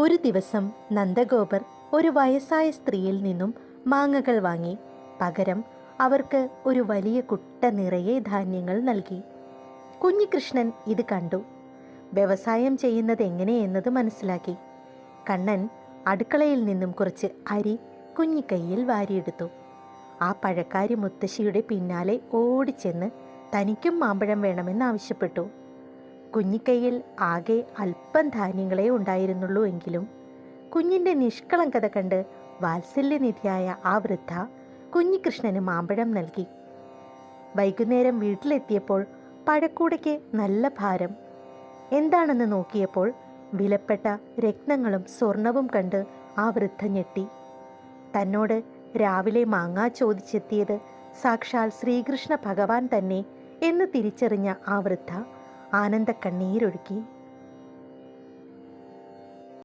ഒരു ദിവസം നന്ദഗോപർ ഒരു വയസ്സായ സ്ത്രീയിൽ നിന്നും മാങ്ങകൾ വാങ്ങി. പകരം അവർക്ക് ഒരു വലിയ കുട്ട നിറയെ ധാന്യങ്ങൾ നൽകി. കുഞ്ഞികൃഷ്ണൻ ഇത് കണ്ടു. വ്യവസായം ചെയ്യുന്നത് എങ്ങനെയെന്നത് മനസ്സിലാക്കി. കണ്ണൻ അടുക്കളയിൽ നിന്നും കുറച്ച് അരി കുഞ്ഞിക്കൈയിൽ വാരിയെടുത്തു. ആ പഴക്കാരി മുത്തശ്ശിയുടെ പിന്നാലെ ഓടിച്ചെന്ന് തനിക്കും മാമ്പഴം വേണമെന്ന് ആവശ്യപ്പെട്ടു. കുഞ്ഞിക്കൈയിൽ ആകെ അല്പം ധാന്യങ്ങളെ ഉണ്ടായിരുന്നുള്ളൂ. എങ്കിലും കുഞ്ഞിൻ്റെ നിഷ്കളങ്കത കണ്ട് വാത്സല്യനിധിയായ ആ വൃദ്ധ കുഞ്ഞികൃഷ്ണന് മാമ്പഴം നൽകി. വൈകുന്നേരം വീട്ടിലെത്തിയപ്പോൾ പഴക്കൂടയ്ക്ക് നല്ല ഭാരം. എന്താണെന്ന് നോക്കിയപ്പോൾ വിലപ്പെട്ട രത്നങ്ങളും സ്വർണവും കണ്ട് ആ വൃദ്ധ ഞെട്ടി. തന്നോട് രാവിലെ മാങ്ങ ചോദിച്ചെത്തിയത് സാക്ഷാൽ ശ്രീകൃഷ്ണ ഭഗവാൻ തന്നെ എന്ന് തിരിച്ചറിഞ്ഞ ആ വൃദ്ധ ആനന്ദക്കണ്ണീരൊഴുക്കി.